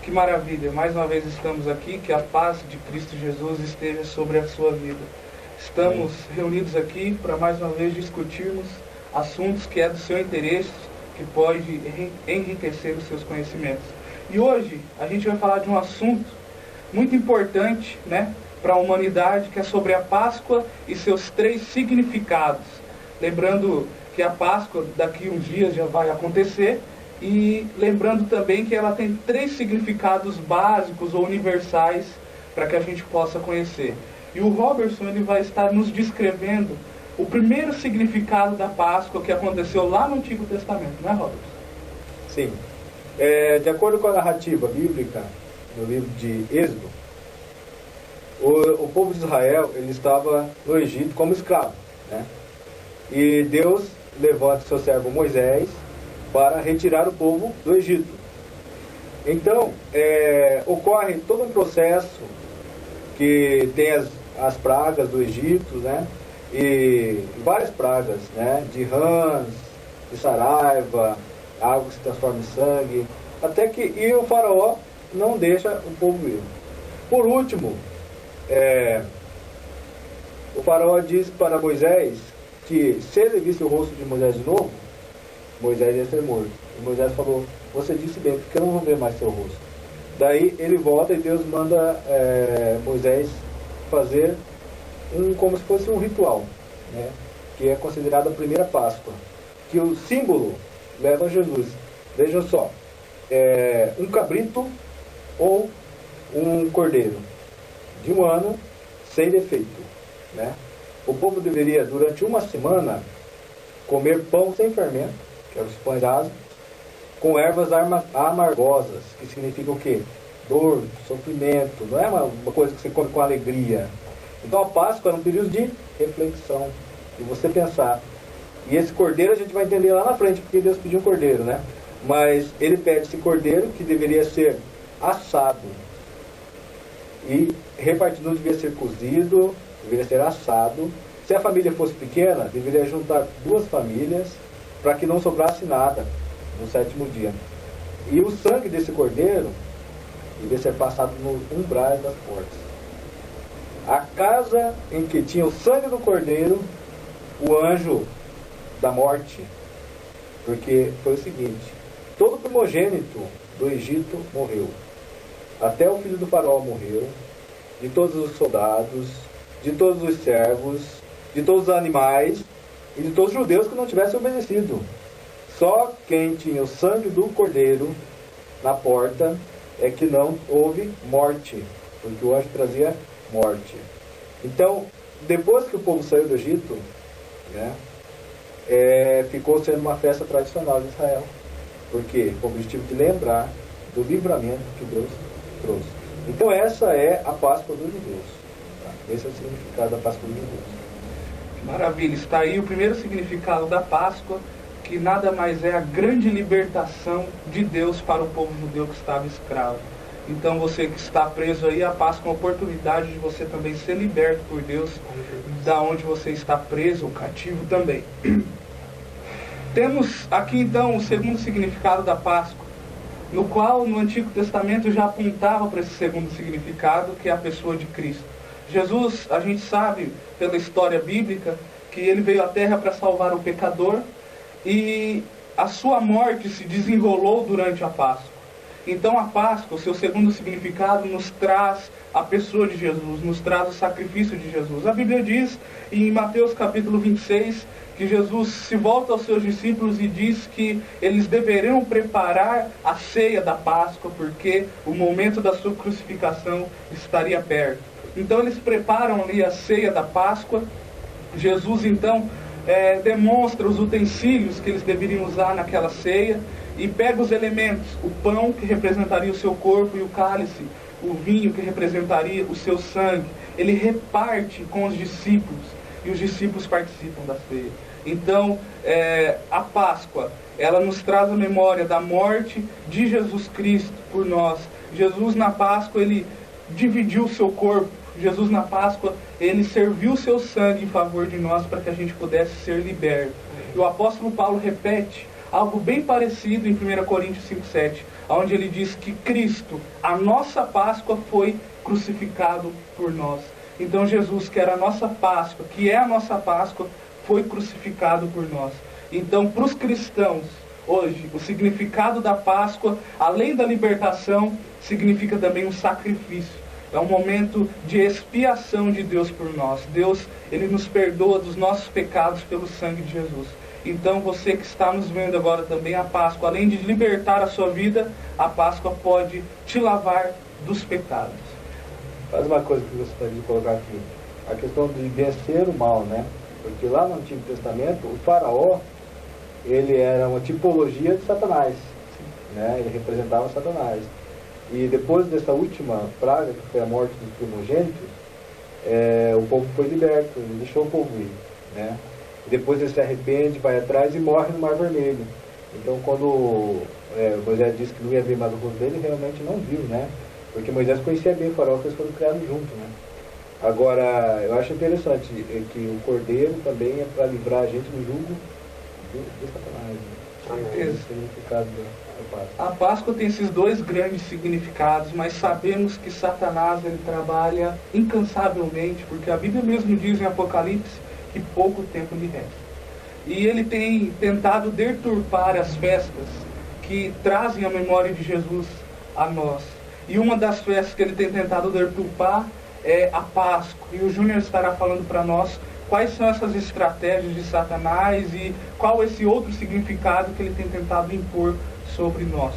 Que maravilha, mais uma vez estamos aqui, que a paz de Cristo Jesus esteja sobre a sua vida. Estamos reunidos aqui para mais uma vez discutirmos assuntos que é do seu interesse, que pode enriquecer os seus conhecimentos. E hoje a gente vai falar de um assunto muito importante, né, para a humanidade, que é sobre a Páscoa e seus 3 significados. Lembrando que a Páscoa daqui uns dias já vai acontecer, e lembrando também que ela tem 3 significados básicos ou universais para que a gente possa conhecer. E o Robertson ele vai estar nos descrevendo o primeiro significado da Páscoa que aconteceu lá no Antigo Testamento, não é, Robertson? Sim. De acordo com a narrativa bíblica, no livro de Êxodo, o povo de Israel ele estava no Egito como escravo, né? E Deus levanta seu servo Moisés para retirar o povo do Egito. Então, ocorre todo um processo que tem as pragas do Egito, né? E várias pragas, né? De rãs, de saraiva, água que se transforma em sangue, até que o faraó não deixa o povo ir. Por último, o faraó disse para Moisés que se ele visse o rosto de Moisés de novo, Moisés ia ser morto. E Moisés falou: você disse bem, porque eu não vou ver mais seu rosto. Daí ele volta e Deus manda Moisés fazer como se fosse um ritual, né? Que é considerado a primeira Páscoa, que o símbolo leva a Jesus. Vejam só, um cabrito ou um cordeiro de um ano sem defeito, né? O povo deveria durante uma semana comer pão sem fermento, que é os pães ázimos, com ervas amargosas, que significa o quê? Dor, sofrimento, não é uma coisa que você come com alegria. Então a Páscoa era um período de reflexão, de você pensar. E esse cordeiro a gente vai entender lá na frente, porque Deus pediu um cordeiro, né? Mas ele pede esse cordeiro que deveria ser assado. E repartido não devia ser cozido, deveria ser assado. Se a família fosse pequena, deveria juntar 2 famílias, para que não sobrasse nada no 7º dia. E o sangue desse cordeiro devia ser passado nos umbrais das portas. A casa em que tinha o sangue do cordeiro, o anjo da morte, porque foi o seguinte: todo primogênito do Egito morreu, até o filho do faraó morreu, de todos os soldados, de todos os servos, de todos os animais e de todos os judeus que não tivessem obedecido. Só quem tinha o sangue do cordeiro na porta é que não houve morte, porque o anjo trazia morte. Então, depois que o povo saiu do Egito, né, ficou sendo uma festa tradicional de Israel, porque com o objetivo de lembrar do livramento que Deus trouxe. Então essa é a Páscoa dos judeus, tá? Esse é o significado da Páscoa dos judeus. Maravilha, está aí o primeiro significado da Páscoa, que nada mais é a grande libertação de Deus para o povo judeu que estava escravo. Então você que está preso aí, a Páscoa é uma oportunidade de você também ser liberto por Deus, da onde você está preso, ou cativo também. Temos aqui então o segundo significado da Páscoa, no qual no Antigo Testamento já apontava para esse segundo significado, que é a pessoa de Cristo. Jesus, a gente sabe pela história bíblica, que ele veio à Terra para salvar o pecador, e a sua morte se desenrolou durante a Páscoa. Então a Páscoa, o seu segundo significado, nos traz a pessoa de Jesus, nos traz o sacrifício de Jesus. A Bíblia diz em Mateus capítulo 26, que Jesus se volta aos seus discípulos e diz que eles deveriam preparar a ceia da Páscoa, porque o momento da sua crucificação estaria perto. Então eles preparam ali a ceia da Páscoa. Jesus então demonstra os utensílios que eles deveriam usar naquela ceia, e pega os elementos: o pão, que representaria o seu corpo, e o cálice, o vinho, que representaria o seu sangue. Ele reparte com os discípulos, e os discípulos participam da ceia. Então, a Páscoa, ela nos traz a memória da morte de Jesus Cristo por nós. Jesus na Páscoa, ele dividiu o seu corpo. Jesus na Páscoa, ele serviu o seu sangue em favor de nós, para que a gente pudesse ser liberto. E o apóstolo Paulo repete algo bem parecido em 1 Coríntios 5,7. onde ele diz que Cristo, a nossa Páscoa, foi crucificado por nós. Então Jesus, que era a nossa Páscoa, que é a nossa Páscoa, foi crucificado por nós. Então, para os cristãos, hoje, o significado da Páscoa, além da libertação, significa também um sacrifício. É um momento de expiação de Deus por nós. Deus, Ele nos perdoa dos nossos pecados pelo sangue de Jesus. Então, você que está nos vendo agora também, a Páscoa, além de libertar a sua vida, a Páscoa pode te lavar dos pecados. Faz uma coisa que eu gostaria de colocar aqui. A questão de vencer o mal, né? Porque lá no Antigo Testamento, o faraó, ele era uma tipologia de Satanás, né? Ele representava Satanás. E depois dessa última praga, que foi a morte dos primogênitos, o povo foi liberto, ele deixou o povo ir, né? E depois ele se arrepende, vai atrás e morre no Mar Vermelho. Então, quando Moisés disse que não ia ver mais o rosto dele, realmente não viu, né? Porque Moisés conhecia bem o faraó, que eles foram criados juntos, né? Agora, eu acho interessante que o cordeiro também é para livrar a gente do jugo de Satanás, né? Esse é o significado da Páscoa. A Páscoa tem esses dois grandes significados, mas sabemos que Satanás, ele trabalha incansavelmente, porque a Bíblia mesmo diz em Apocalipse que pouco tempo lhe resta. E ele tem tentado deturpar as festas que trazem a memória de Jesus a nós. E uma das festas que ele tem tentado deturpar é a Páscoa. E o Júnior estará falando para nós quais são essas estratégias de Satanás e qual esse outro significado que ele tem tentado impor sobre nós.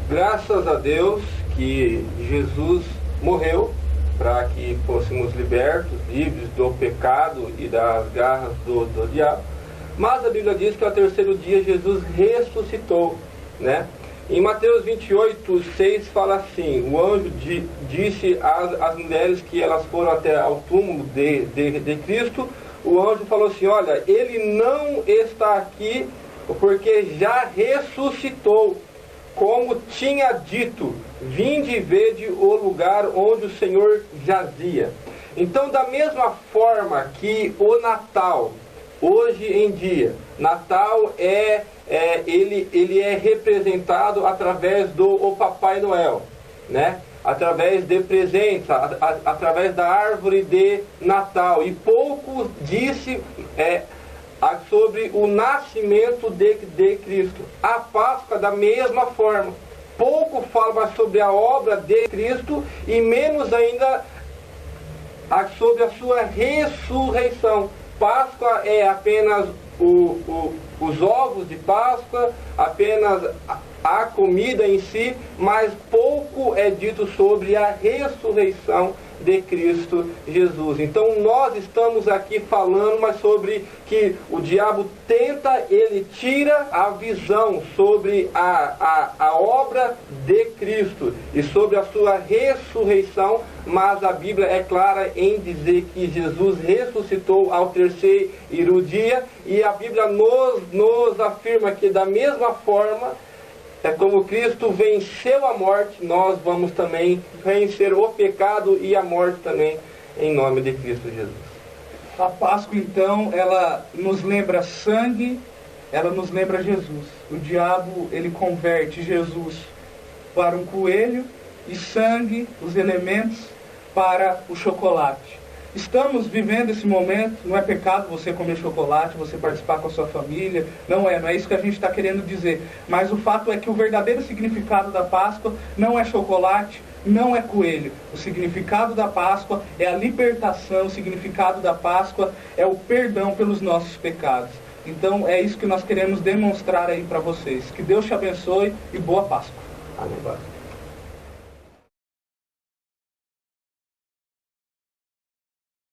Graças a Deus que Jesus morreu para que fôssemos libertos, livres do pecado e das garras do diabo. Mas a Bíblia diz que ao terceiro dia Jesus ressuscitou, né? Em Mateus 28, 6 fala assim: o anjo disse às mulheres que elas foram até ao túmulo de Cristo. O anjo falou assim: olha, ele não está aqui porque já ressuscitou, como tinha dito, vinde e vede o lugar onde o Senhor jazia. Então, da mesma forma que o Natal, hoje em dia, Natal ele é representado através do Papai Noel, né? Através de presentes, através da árvore de Natal. E pouco disse sobre o nascimento de Cristo. A Páscoa, da mesma forma, pouco fala sobre a obra de Cristo e menos ainda sobre a sua ressurreição. Páscoa é apenas os ovos de Páscoa, apenas a comida em si, mas pouco é dito sobre a ressurreição de Cristo Jesus. Então nós estamos aqui falando mais sobre que o diabo ele tira a visão sobre a obra de Cristo e sobre a sua ressurreição, mas a Bíblia é clara em dizer que Jesus ressuscitou ao terceiro dia, e a Bíblia nos afirma que da mesma forma, como Cristo venceu a morte, nós vamos também vencer o pecado e a morte também, em nome de Cristo Jesus. A Páscoa, então, ela nos lembra sangue, ela nos lembra Jesus. O diabo, ele converte Jesus para um coelho e sangue, os elementos, para o chocolate. Estamos vivendo esse momento, não é pecado você comer chocolate, você participar com a sua família, não é isso que a gente está querendo dizer. Mas o fato é que o verdadeiro significado da Páscoa não é chocolate, não é coelho. O significado da Páscoa é a libertação, o significado da Páscoa é o perdão pelos nossos pecados. Então é isso que nós queremos demonstrar aí para vocês. Que Deus te abençoe e boa Páscoa. Amém.